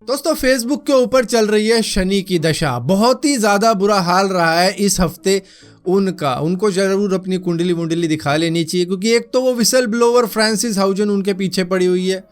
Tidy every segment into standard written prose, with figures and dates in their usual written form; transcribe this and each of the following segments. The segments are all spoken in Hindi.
दोस्तों फेसबुक के ऊपर चल रही है शनि की दशा। बहुत ही ज़्यादा बुरा हाल रहा है इस हफ्ते उनको जरूर अपनी कुंडली वुंडली दिखा लेनी चाहिए, क्योंकि एक तो वो विसल ब्लोवर फ्रांसिस हाउजन उनके पीछे पड़ी हुई है,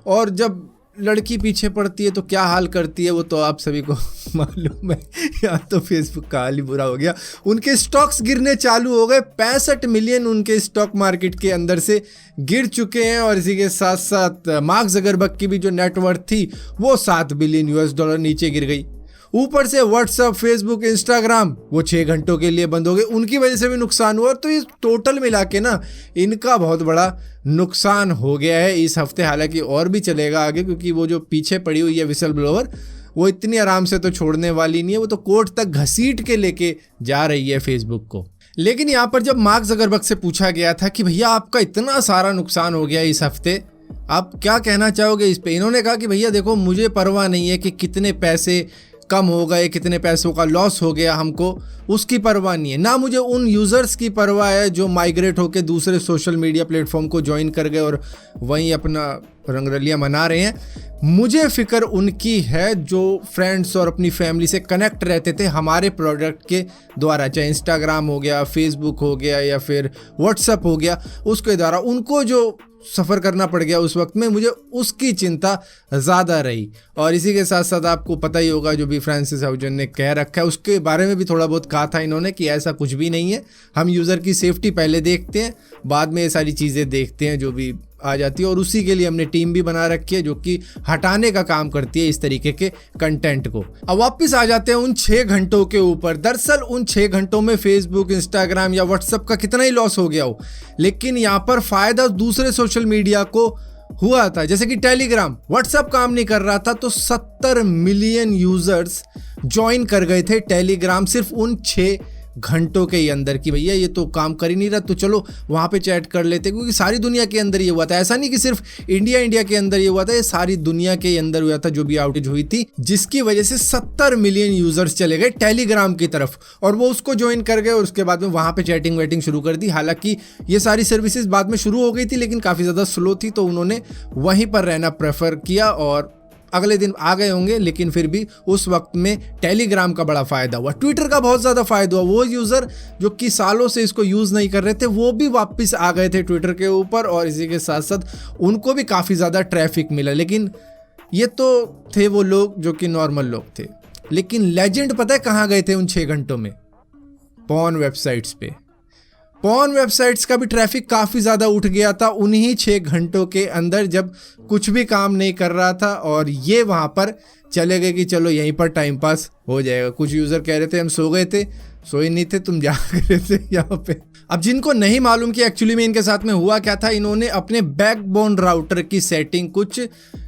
और जब लड़की पीछे पड़ती है तो क्या हाल करती है वो तो आप सभी को मालूम है। या तो फेसबुक का हाल ही बुरा हो गया, उनके स्टॉक्स गिरने चालू हो गए। 65 मिलियन उनके स्टॉक मार्केट के अंदर से गिर चुके हैं, और इसी के साथ साथ मार्क ज़करबर्ग की भी जो नेटवर्थ थी वो $7 बिलियन नीचे गिर गई। ऊपर से व्हाट्सएप, फेसबुक, इंस्टाग्राम वो 6 घंटों के लिए बंद हो गए, उनकी वजह से भी नुकसान हुआ। तो ये टोटल मिला के ना इनका बहुत बड़ा नुकसान हो गया है इस हफ्ते। हालांकि और भी चलेगा आगे, क्योंकि वो जो पीछे पड़ी हुई है विसल ब्लोवर वो इतनी आराम से तो छोड़ने वाली नहीं है, वो तो कोर्ट तक घसीट के लेके जा रही है फेसबुक को। लेकिन यहाँ पर जब मार्क ज़करबर्ग से पूछा गया था कि भैया आपका इतना सारा नुकसान हो गया इस हफ्ते, आप क्या कहना चाहोगे इस पे, इन्होंने कहा कि भैया देखो मुझे परवाह नहीं है कि कितने पैसे कम हो गए, कितने पैसों का लॉस हो गया, हमको उसकी परवाह नहीं है। ना मुझे उन यूज़र्स की परवाह है जो माइग्रेट होकर दूसरे सोशल मीडिया प्लेटफॉर्म को ज्वाइन कर गए और वहीं अपना रंगरलियाँ मना रहे हैं। मुझे फ़िक्र उनकी है जो फ्रेंड्स और अपनी फैमिली से कनेक्ट रहते थे हमारे प्रोडक्ट के द्वारा, चाहे इंस्टाग्राम हो गया, फेसबुक हो गया या फिर व्हाट्सएप हो गया, उसके द्वारा उनको जो सफ़र करना पड़ गया उस वक्त में, मुझे उसकी चिंता ज़्यादा रही। और इसी के साथ साथ आपको पता ही होगा जो भी फ्रांसिस हाउजन ने कह रखा है उसके बारे में भी थोड़ा बहुत कहा था इन्होंने कि ऐसा कुछ भी नहीं है, हम यूज़र की सेफ्टी पहले देखते हैं, बाद में ये सारी चीज़ें देखते हैं जो भी आ जाती है। और उसी के लिए हमने टीम भी बना रखी है जो कि हटाने का काम करती है इस तरीके के कंटेंट को। अब वापस आ जाते हैं उन 6 घंटों के ऊपर। दरअसल उन 6 घंटों में फेसबुक, इंस्टाग्राम या व्हाट्सएप का कितना ही लॉस हो गया हो, लेकिन यहाँ पर फ़ायदा दूसरे सोशल मीडिया को हुआ था। जैसे कि टेलीग्राम, व्हाट्सएप काम नहीं कर रहा था तो 70 मिलियन यूज़र्स ज्वाइन कर गए थे टेलीग्राम सिर्फ उन 6 घंटों के अंदर कि भैया ये तो काम कर ही नहीं रहा, तो चलो वहाँ पे चैट कर लेते, क्योंकि सारी दुनिया के अंदर ये हुआ था। ऐसा नहीं कि सिर्फ इंडिया के अंदर ये हुआ था, ये सारी दुनिया के अंदर हुआ था जो भी आउटेज हुई थी, जिसकी वजह से 70 मिलियन यूजर्स चले गए टेलीग्राम की तरफ और वो उसको ज्वाइन कर गए और उसके बाद में वहाँ पे चैटिंग वेटिंग शुरू कर दी। हालांकि ये सारी सर्विसेज बाद में शुरू हो गई थी लेकिन काफ़ी ज़्यादा स्लो थी, तो उन्होंने वहीं पर रहना प्रेफर किया और अगले दिन आ गए होंगे, लेकिन फिर भी उस वक्त में टेलीग्राम का बड़ा फ़ायदा हुआ। ट्विटर का बहुत ज़्यादा फ़ायदा हुआ, वो यूज़र जो कि सालों से इसको यूज़ नहीं कर रहे थे वो भी वापस आ गए थे ट्विटर के ऊपर, और इसी के साथ साथ उनको भी काफ़ी ज़्यादा ट्रैफिक मिला। लेकिन ये तो थे वो लोग जो कि नॉर्मल लोग थे, लेकिन लेजेंड पता है कहाँ गए थे उन 6 घंटों में? पॉर्न वेबसाइट्स पे। पॉर्न वेबसाइट्स का भी ट्रैफिक काफ़ी ज़्यादा उठ गया था उन्हीं 6 घंटों के अंदर, जब कुछ भी काम नहीं कर रहा था और ये वहाँ पर चले गए कि चलो यहीं पर टाइम पास हो जाएगा। कुछ यूज़र कह रहे थे हम सो गए थे, सोए नहीं थे, तुम जा रहे थे यहाँ पे। अब जिनको नहीं मालूम कि एक्चुअली में इनके साथ में हुआ क्या था, इन्होंने अपने बैकबोन राउटर की सेटिंग कुछ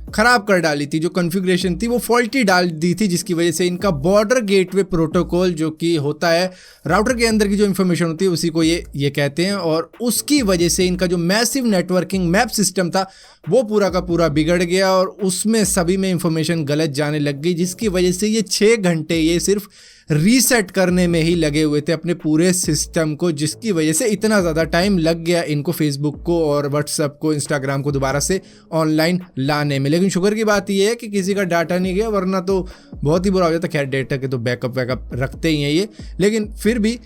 ख़राब कर डाली थी, जो कॉन्फ़िगरेशन थी वो फॉल्टी डाल दी थी, जिसकी वजह से इनका बॉर्डर गेटवे प्रोटोकॉल जो कि होता है राउटर के अंदर की जो इन्फॉर्मेशन होती है उसी को ये कहते हैं, और उसकी वजह से इनका जो मैसिव नेटवर्किंग मैप सिस्टम था वो पूरा का पूरा बिगड़ गया और उसमें सभी में इंफॉर्मेशन गलत जाने लग गई, जिसकी वजह से ये 6 घंटे ये सिर्फ रीसेट करने में ही लगे हुए थे अपने पूरे सिस्टम को, जिसकी वजह से इतना ज़्यादा टाइम लग गया इनको फेसबुक को और व्हाट्सएप को, इंस्टाग्राम को दोबारा से ऑनलाइन लाने में। लेकिन शुक्र की बात यह है कि किसी का डाटा नहीं गया, वरना तो बहुत ही बुरा हो जाता। खैर डेटा के तो बैकअप रखते ही हैं ये, लेकिन फिर भी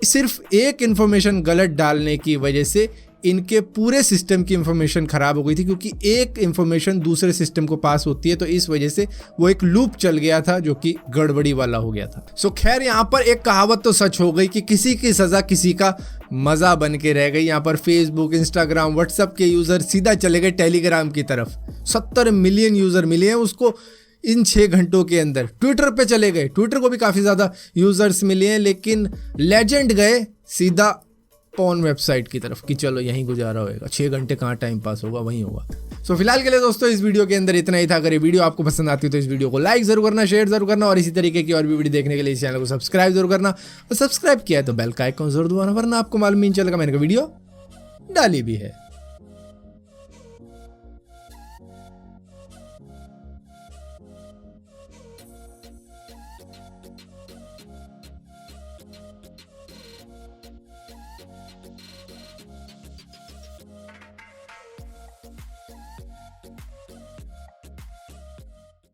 सिर्फ एक इन्फॉर्मेशन गलत डालने की वजह से इनके पूरे सिस्टम की इंफॉर्मेशन ख़राब हो गई थी, क्योंकि एक इंफॉर्मेशन दूसरे सिस्टम को पास होती है, तो इस वजह से वो एक लूप चल गया था जो कि गड़बड़ी वाला हो गया था। सो खैर यहाँ पर एक कहावत तो सच हो गई कि किसी की सज़ा किसी का मज़ा बन के रह गई। यहाँ पर फेसबुक, इंस्टाग्राम, व्हाट्सएप के यूज़र सीधा चले गए टेलीग्राम की तरफ। 70 मिलियन यूज़र मिले हैं उसको इन 6 घंटों के अंदर। ट्विटर पे चले गए, ट्विटर को भी काफ़ी ज़्यादा यूज़र्स मिले हैं, लेकिन लेजेंड गए सीधा पॉर्न वेबसाइट की तरफ कि चलो यहीं गुजारा होएगा, 6 घंटे कहाँ टाइम पास होगा, वहीं होगा। सो फिलहाल के लिए दोस्तों इस वीडियो के अंदर इतना ही था। अगर ये वीडियो आपको पसंद आती है तो इस वीडियो को लाइक जरूर करना, शेयर जरूर करना, और इसी तरीके की और भी वीडियो देखने के लिए इस चैनल को सब्सक्राइब जरूर करना, और सब्सक्राइब किया है तो बेल का आइकन जरूर दबाना, वरना आपको मालूम नहीं चलेगा मैंने वीडियो डाली भी है।